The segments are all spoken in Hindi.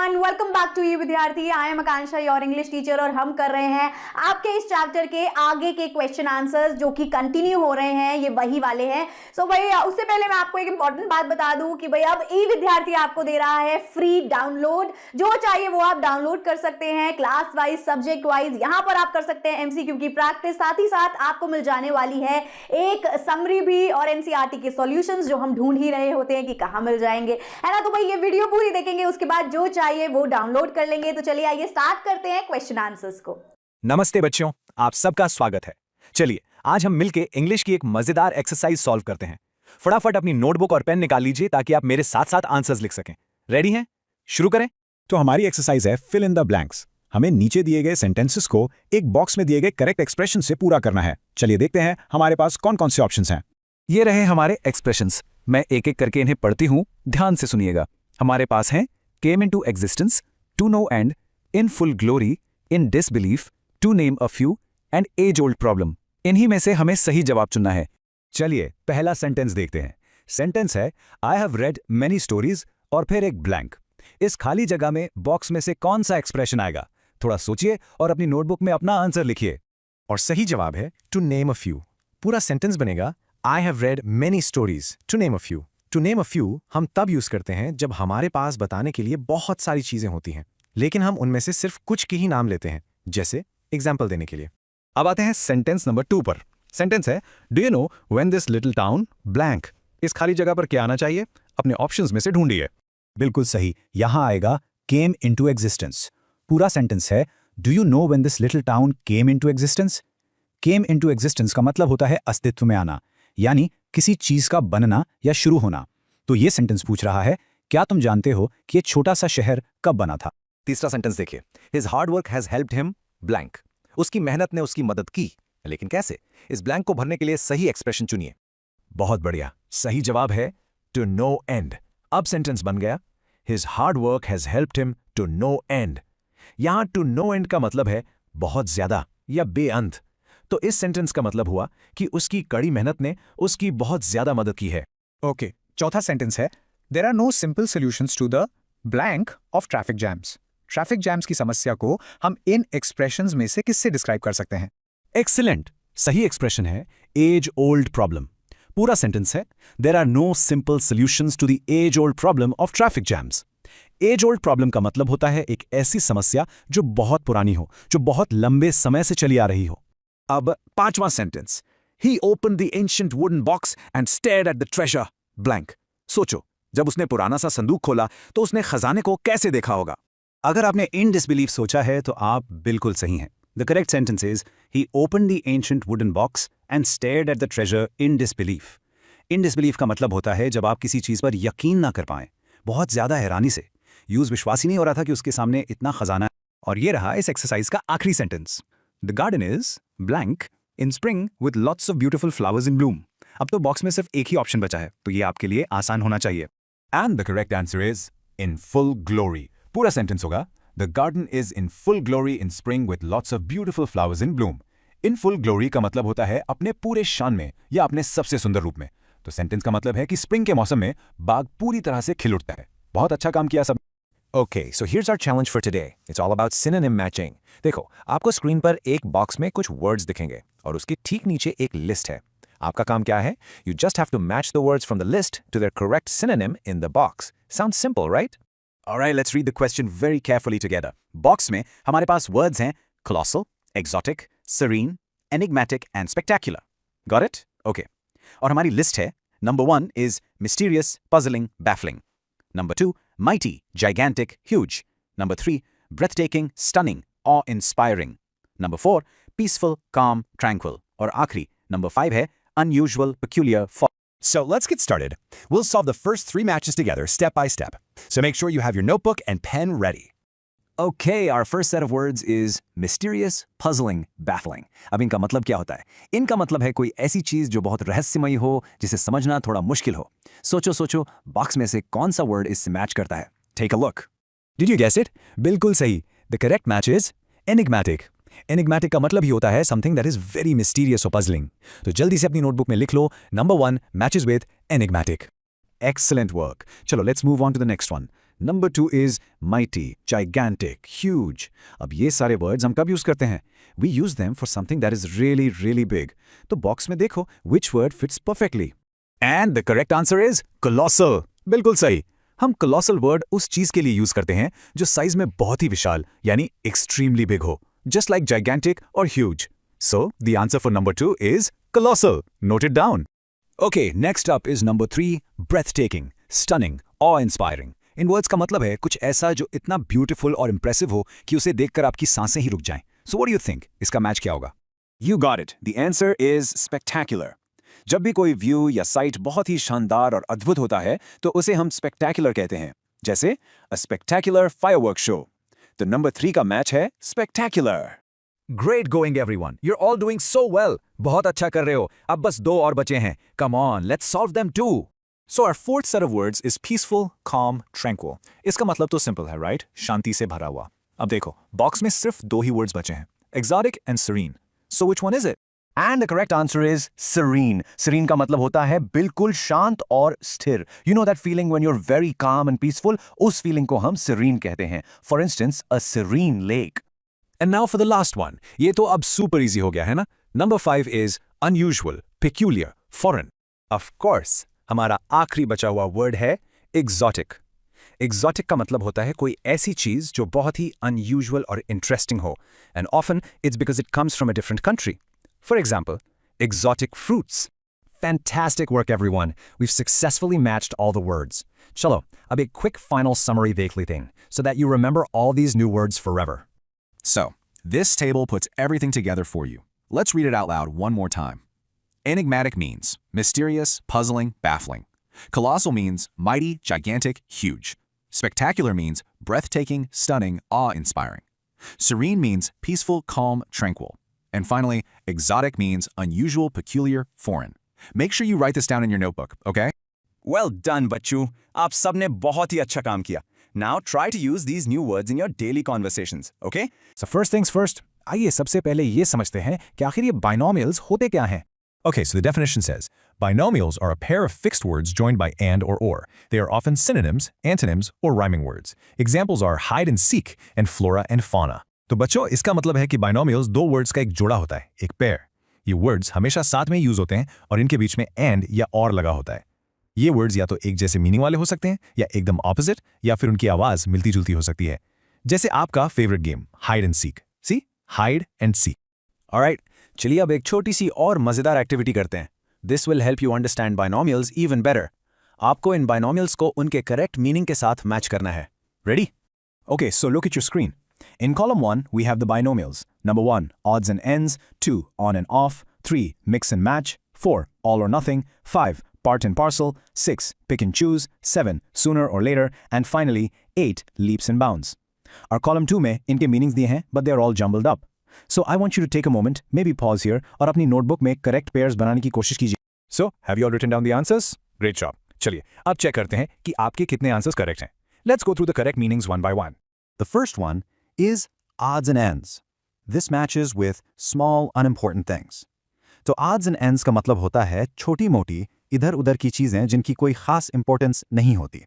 Everyone, welcome back to U Vidyarthi. I am Akanksha, your English teacher, और हम कर रहे हैं आपके इस चैप्टर के आगे के क्वेश्चन आंसर्स जो कि कंटिन्यू हो रहे हैं, ये वही वाले हैं। सो भाई उससे पहले मैं आपको एक इंपॉर्टेंट बात बता दूं कि भाई अब ई विद्यार्थी आपको दे रहा है फ्री डाउनलोड। जो चाहिए वो आप डाउनलोड कर सकते हैं, क्लास वाइज, सब्जेक्ट वाइज। यहां पर आप कर सकते हैं एमसीक्यू की प्रैक्टिस, साथ ही साथ आपको मिल जाने वाली है एक समरी भी और एनसीईआरटी के सॉल्यूशंस जो हम ढूंढ ही रहे होते हैं कि कहां मिल जाएंगे, है ना। तो भाई ये वीडियो पूरी देखेंगे, उसके बाद जो चाहिए वो डाउनलोड कर लेंगे। तो चलिए आइए स्टार्ट करते हैं क्वेश्चन आंसर्स को। नमस्ते बच्चों, आप सबका स्वागत है। चलिए आज हम मिलके इंग्लिश की एक मजेदार एक्सरसाइज सॉल्व करते हैं। फटाफट अपनी नोटबुक और पेन निकाल लीजिए ताकि आप मेरे साथ साथ आंसर्स लिख सकें। रेडी हैं? शुरू करें। तो हमारी एक्सरसाइज है फिल इन द ब्लैंक्स। हमें नीचे दिए गए सेंटेंसेस को एक बॉक्स में दिए गए करेक्ट एक्सप्रेशन से पूरा करना है। चलिए देखते हैं हमारे पास कौन कौन से ऑप्शंस हैं। ये रहे हमारे एक्सप्रेशंस। मैं एक एक करके इन्हें पढ़ती हूं, ध्यान से सुनिएगा। हमारे पास हैं came into existence, to no end, in full glory, in disbelief, to name a few, and age-old problem. इन्हीं में से हमें सही जवाब चुनना है। चलिए पहला सेंटेंस देखते हैं। सेंटेंस है आई हैव रेड मेनी स्टोरीज और फिर एक ब्लैंक। इस खाली जगह में बॉक्स में से कौन सा एक्सप्रेशन आएगा? थोड़ा सोचिए और अपनी नोटबुक में अपना आंसर लिखिए। और सही जवाब है टू नेम अ फ्यू। पूरा सेंटेंस बनेगा I have read many stories to name a few. To name a few हम तब यूज करते हैं जब हमारे पास बताने के लिए बहुत सारी चीजें होती हैं, लेकिन हम उनमें से सिर्फ कुछ के ही नाम लेते हैं, जैसे एग्जाम्पल देने के लिए। अब आते हैं सेंटेंस नंबर 2 पर। सेंटेंस है do you know when this little town blank. इस खाली जगह पर क्या आना चाहिए? अपने ऑप्शंस में से ढूंढिए। बिल्कुल सही, यहां आएगा केम इनटू एग्जिस्टेंस। पूरा सेंटेंस है do you know when this little town came into existence. Came into existence का मतलब होता है अस्तित्व में आना, यानी किसी चीज का बनना या शुरू होना। तो ये सेंटेंस पूछ रहा है क्या तुम जानते हो कि ये छोटा सा शहर कब बना था? तीसरा सेंटेंस देखिए, his hard work has helped him blank. उसकी मेहनत ने उसकी मदद की, लेकिन कैसे? इस ब्लैंक को भरने के लिए सही एक्सप्रेशन चुनिए। बहुत बढ़िया, सही जवाब है टू नो एंड। अब सेंटेंस बन गया his hard work has helped him to no end. यहां टू नो एंड का मतलब है बहुत ज्यादा या बेअंत। तो इस सेंटेंस का मतलब हुआ कि उसकी कड़ी मेहनत ने उसकी बहुत ज्यादा मदद की है। ओके, चौथा सेंटेंस है there are no simple solutions to the blank of traffic jams. Traffic jams की समस्या को हम इन एक्सप्रेशंस में से किससे डिस्क्राइब कर सकते हैं? एक्सीलेंट, सही एक्सप्रेशन है एज ओल्ड प्रॉब्लम। पूरा सेंटेंस है there are no simple solutions to the age old problem of traffic jams. Age old problem का मतलब होता है एक ऐसी समस्या जो बहुत पुरानी हो, जो बहुत लंबे समय से चली आ रही हो। अब पांचवां sentence, he open the ancient wooden box and stared at the treasure blank. सोचो, जब उसने पुराना सा संदूक खोला तो उसने खजाने को कैसे देखा होगा? अगर आपने इन डिसबिलीफ सोचा है तो आप बिल्कुल सही हैं। The correct sentence is he open the ancient wooden box and stared at the treasure in disbelief. In disbelief का मतलब होता है जब आप किसी चीज पर यकीन ना कर पाएं, बहुत ज्यादा हैरानी से। यूज विश्वास ही नहीं हो रहा था कि उसके सामने इतना खजाना है। और ये रहा इस एक्सरसाइज का आखिरी sentence, the garden is blank in spring with lots of beautiful flowers in Bloom. अब तो बॉक्स में सिर्फ एक ही ऑप्शन बचा है, तो ये आपके लिए आसान होना चाहिए। And the correct answer is in full glory. पूरा सेंटेंस होगा the garden is in full glory in spring with lots of beautiful flowers in Bloom. In full glory का मतलब होता है अपने पूरे शान में या अपने सबसे सुंदर रूप में। तो सेंटेंस का मतलब है कि स्प्रिंग के मौसम में बाग पूरी तरह से खिल उठता है। बहुत अच्छा काम किया सब। Okay, so here's our challenge for today. It's all about synonym matching. देखो, आपको स्क्रीन पर एक बॉक्स में कुछ वर्ड्स दिखेंगे और उसके ठीक नीचे एक लिस्ट है। आपका काम क्या है? You just have to match the words from the list to their correct synonym in the box. Sounds simple, right? All right, let's read the question very carefully together. Box में हमारे पास वर्ड्स हैं colossal, exotic, serene, enigmatic and spectacular. Got it? Okay. और हमारी लिस्ट है number 1 is mysterious, puzzling, baffling. Number 2, mighty, gigantic, huge. Number 3, breathtaking, stunning, awe-inspiring. Number 4, peaceful, calm, tranquil. और आखिरी number 5 है unusual, peculiar, So let's get started. We'll solve the first 3 matches together step by step. So make sure you have your notebook and pen ready. Okay, our first set of words is mysterious, puzzling, baffling. अब इनका मतलब क्या होता है? इनका मतलब है कोई ऐसी चीज जो बहुत रहस्यमयी हो, जिसे समझना थोड़ा मुश्किल हो। सोचो, बॉक्स में से कौन सा वर्ड इससे मैच करता है? Take a look. Did you guess it? बिल्कुल सही। The correct match is enigmatic. Enigmatic का मतलब ही होता है something that is very mysterious or puzzling. तो जल्दी से अपनी नोटबुक में लिख लो number 1 matches with enigmatic. Excellent work. चलो let's move on to the next one. Number 2 is mighty, gigantic, huge. अब ये सारे words हम कब use करते हैं? We use them for something that is really, really big. तो box में देखो which word fits perfectly. And the correct answer is colossal. बिल्कुल सही. हम colossal word उस चीज के लिए use करते हैं जो साइज में बहुत ही विशाल यानी extremely big हो. Just like gigantic or huge. So, the answer for number 2 is colossal. Note it down. Okay, next up is number 3, breathtaking, stunning, awe-inspiring. In words का मतलब है कुछ ऐसा जो इतना beautiful और impressive हो कि उसे देखकर आपकी सांसें ही रुक जाएं. So what do you think? इसका मैच क्या होगा? You got it. The answer is spectacular. जब भी कोई व्यू या साइट बहुत ही शानदार और अद्भुत होता है तो उसे हम spectacular कहते हैं. जैसे a spectacular fireworks show. तो number 3 का मैच है spectacular. Great going everyone. You're all doing so well. बहुत अच्छा कर रहे हो. अब बस 2 और बचे हैं. Come on, let's solve them too. So our fourth set of words is peaceful, calm, tranquil. इसका मतलब तो simple है, right? शांति से भरा हुआ. अब देखो, box में सिर्फ 2 ही words बचे हैं. Exotic and serene. So which one is it? And the correct answer is serene. Serene का मतलब होता है बिल्कुल शांत और स्थिर. You know that feeling when you're very calm and peaceful? उस feeling को हम serene कहते हैं. For instance, a serene lake. And now for the last one. ये तो अब super easy हो गया है ना? Number 5 is unusual, peculiar, foreign. Of course, हमारा आखिरी बचा हुआ word है exotic. Exotic का मतलब होता है कोई ऐसी चीज जो बहुत ही unusual और interesting हो. And often it's because it comes from a different country. For example, exotic fruits. Fantastic work everyone. We've successfully matched all the words. चलो, अब एक quick final summary देख लेते हैं so that you remember all these new words forever. So, this table puts everything together for you. Let's read it out loud one more time. Enigmatic means mysterious, puzzling, baffling. Colossal means mighty, gigantic, huge. Spectacular means breathtaking, stunning, awe-inspiring. Serene means peaceful, calm, tranquil. And finally, exotic means unusual, peculiar, foreign. Make sure you write this down in your notebook, okay? Well done, बच्चों. आप सबने बहुत ही अच्छा काम किया. Now try to use these new words in your daily conversations, okay? So first things first, आइए सबसे पहले ये समझते हैं कि आखिर ये binomials होते क्या हैं. Okay, so the definition says, binomials are a pair of fixed words joined by and or or. They are often synonyms, antonyms, or rhyming words. Examples are hide and seek and flora and fauna. तो बच्चों, इसका मतलब है कि binomials 2 words का एक जोड़ा होता है, एक pair. ये words हमेशा साथ में यूज होते हैं और इनके बीच में and या or लगा होता है. ये वर्ड्स या तो एक जैसे मीनिंग वाले हो सकते हैं या एकदम ऑपोजिट या फिर उनकी आवाज मिलती जुलती हो सकती है. जैसे आपका favourite game hide and seek. See hide and seek. Alright, चलिए अब एक छोटी सी और मजेदार एक्टिविटी करते हैं. This will help you understand binomials even better. आपको इन बाइनोमियल्स को उनके करेक्ट मीनिंग के साथ मैच करना है. Ready? Okay, so look at your screen. In column 1, we have the binomials. Number 1, odds and ends. 2, on and off. 3, mix and match. 4, all or nothing. 5, part and parcel. 6, pick and choose. 7, sooner or later. And finally, 8, leaps and bounds. Our column 2 में इनके meanings दिए हैं, but they are all jumbled up. So I want you to take a moment, maybe pause here, और अपनी notebook में correct pairs बनाने की कोशिश कीजिए. So, have you all written down the answers? Great job. चलिए, अब चेक करते हैं कि आपके कितने आंसर्स करेक्ट हैं. Let's go through the correct meanings one by one. The first one is odds and ends. This matches with small, unimportant things. तो odds and ends का मतलब होता है छोटी-मोटी, इधर-उधर की चीजें जिनकी कोई खास इंपॉर्टेंस नहीं होती.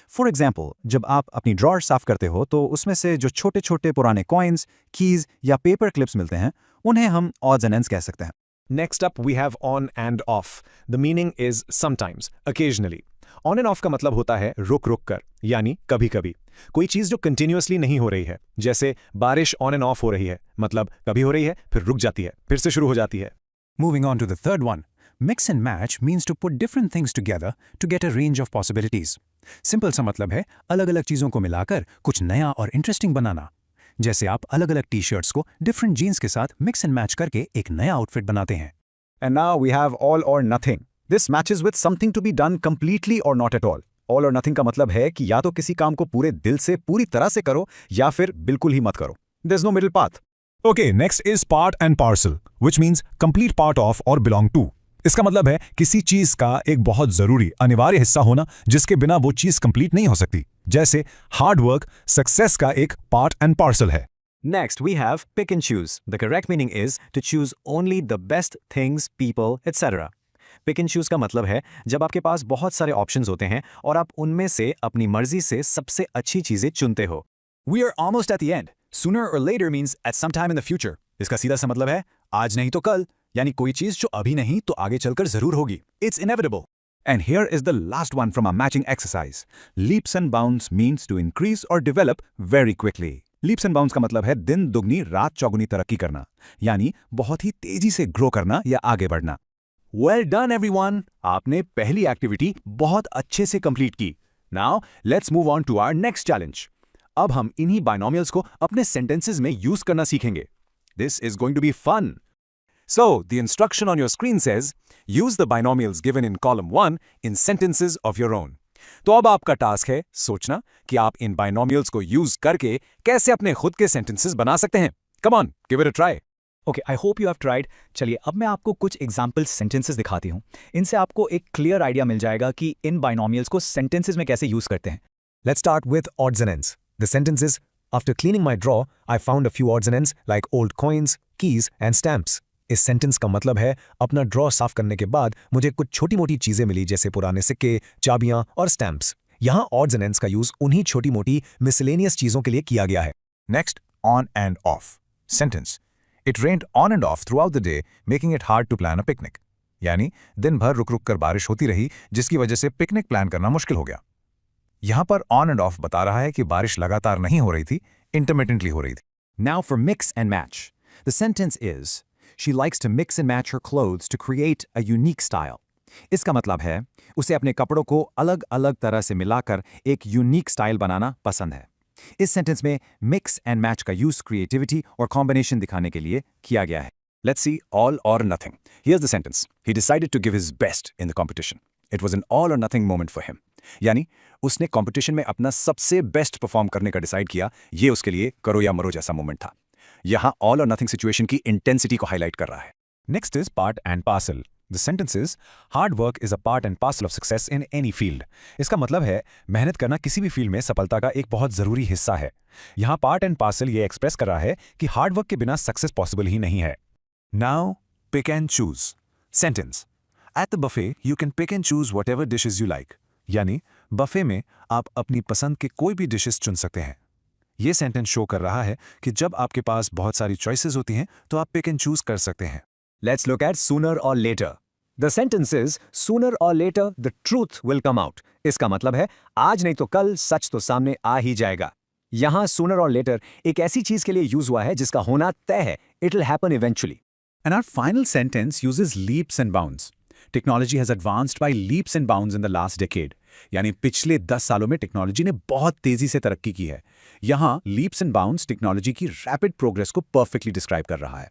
फॉर एग्जाम्पल, जब आप अपनी ड्रॉअर साफ करते हो तो उसमें से जो छोटे-छोटे पुराने कॉइन्स, कीज या पेपर क्लिप्स मिलते हैं, उन्हें हम odds and ends कह सकते हैं. Next up, we have on and off. The meaning is sometimes, occasionally. On and off का मतलब होता है रुक कर, यानी कभी-कभी. कोई चीज जो कंटिन्यूअसली नहीं हो रही है, जैसे बारिश ऑन एंड ऑफ हो रही है, मतलब कभी हो रही है, फिर रुक जाती है, फिर से शुरू हो जाती है. Moving on to the third one. Mix and match means to put different things together to get a range of possibilities. Simple सा मतलब है अलग-अलग चीजों को मिलाकर कुछ नया और इंटरेस्टिंग बनाना. जैसे आप अलग-अलग टी-शर्ट्स को डिफरेंट जीन्स के साथ मिक्स एंड मैच करके एक नया आउटफिट बनाते हैं. And now we have all or nothing. This matches with something to be done completely or not at all. All or nothing का मतलब है कि या तो किसी काम को पूरे दिल से पूरी तरह से करो या फिर बिल्कुल ही मत करो. There's no middle path. Okay, next is part and parcel, which means complete part of or belong to. इसका मतलब है किसी चीज का एक बहुत जरूरी अनिवार्य हिस्सा होना जिसके बिना वो चीज कंप्लीट नहीं हो सकती. जैसे हार्ड वर्क सक्सेस का एक पार्ट एंड पार्सल है. Next, we have pick and choose. The correct meaning is to choose only the best things, people, etc. Pick and choose का मतलब है जब आपके पास बहुत सारे ऑप्शंस होते हैं और आप उनमें से अपनी मर्जी से सबसे अच्छी चीजें चुनते हो। We are almost at the end. Sooner or later means at some time in the future. इसका सीधा सा मतलब है आज नहीं तो कल, यानी कोई चीज जो अभी नहीं तो आगे चलकर जरूर होगी. It's inevitable. And here is the last one from our matching exercise. Leaps and bounds means to increase or develop very quickly. Leaps and bounds का मतलब है दिन दुगनी रात चौगुनी तरक्की करना, यानी बहुत ही तेजी से ग्रो करना या आगे बढ़ना। Well done everyone! आपने पहली एक्टिविटी बहुत अच्छे से कंप्लीट की। Now let's move on to our next challenge. अब हम इन्हीं बाइनोमियल्स को अपने सेंटेंसेस में यूज करना सीखेंगे। This is going to be fun. So, the instruction on your screen says, use the binomials given in column 1 in sentences of your own. तो अब आपका टास्क है सोचना कि आप इन बाइनोमियल्स को यूज करके कैसे अपने खुद के सेंटेंसेस बना सकते हैं। Come on, give it a try. Okay, I hope you have tried. चलिए अब मैं आपको कुछ एग्जाम्पल सेंटेंसेस दिखाती हूँ। इनसे आपको एक क्लियर आइडिया मिल जाएगा कि इन बाइनोमियल्स को सेंटेंसेस में कैसे यूज करते हैं। Let's start with odds and ends. The sentence is, after cleaning my drawer, I found a few odds and ends like old coins, keys and stamps. इस सेंटेंस का मतलब है अपना ड्रॉ साफ करने के बाद मुझे कुछ छोटी मोटी चीजें मिली जैसे पुराने सिक्के, चाबियां और स्टैम्प्स। यहाँ odds and ends का यूज उन्हीं छोटी मोटी मिसलेनियस चीजों के लिए किया गया है। Next, on and off. Sentence. It rained on and off throughout the day, making it hard to plan a picnic. यानी दिन भर रुक रुक कर बारिश होती रही जिसकी वजह से पिकनिक प्लान करना मुश्किल हो गया। यहाँ पर on and off बता रहा है कि बारिश लगातार नहीं हो रही थी, intermittently हो रही थी। Now for mix and match. The sentence is, she likes to mix and match her clothes to create a unique style. इसका मतलब है उसे अपने कपड़ों को अलग अलग तरह से मिलाकर एक यूनिक स्टाइल बनाना पसंद है। इस सेंटेंस में मिक्स एंड मैच का यूज क्रिएटिविटी और कॉम्बिनेशन दिखाने के लिए किया गया है। Let's see all or nothing. Here's the sentence. He decided to give his best in the competition. It was an all or nothing moment for him. यानी उसने कंपटीशन में अपना सबसे बेस्ट परफॉर्म करने का डिसाइड किया, ये उसके लिए करो या मरो जैसा मोमेंट था। यहाँ ऑल और नथिंग सिचुएशन की इंटेंसिटी को हाईलाइट कर रहा है। Next is part and parcel. The sentence is, hard work is a part and parcel of success in any field. इसका मतलब है मेहनत करना किसी भी फील्ड में सफलता का एक बहुत जरूरी हिस्सा है। यहाँ पार्ट एंड पार्सल ये एक्सप्रेस कर रहा है कि हार्ड वर्क के बिना सक्सेस पॉसिबल ही नहीं है। Now, pick and choose. Sentence. At the buffet, you can pick and choose whatever dishes you like. यानी बफे में आप अपनी पसंद के कोई भी डिशेस चुन सकते हैं। ये सेंटेंस शो कर रहा है कि जब आपके पास बहुत सारी चॉइसेस होती हैं तो आप पिक एंड चूज कर सकते हैं। Let's look at sooner or later. The sentence is, sooner or later the truth will come out. इसका मतलब है आज नहीं तो कल सच तो सामने आ ही जाएगा। यहाँ sooner or later एक ऐसी चीज के लिए यूज हुआ है जिसका होना तय है। It will happen eventually. And our final sentence uses leaps and bounds. Technology has advanced by leaps and bounds in the last decade. यानी पिछले 10 सालों में टेक्नोलॉजी ने बहुत तेजी से तरक्की की है। यहाँ leaps and bounds टेक्नोलॉजी की रैपिड प्रोग्रेस को परफेक्टली डिस्क्राइब कर रहा है।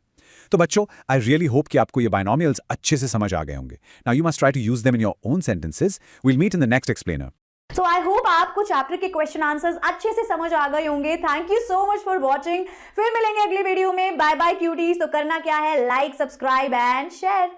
तो बच्चों, आई रियली होप कि आपको ये बाइनोमियल्स अच्छे से समझ आ गए होंगे। Now you must try to use them in your own sentences. We'll meet in the next explainer. So I hope आपको चैप्टर के क्वेश्चन आंसर्स अच्छे से समझ आ गए होंगे। Thank you so much for watching. फिर मिलेंगे अगली वीडियो में। Bye bye cuties. तो करना क्या है, लाइक, सब्सक्राइब एंड शेयर।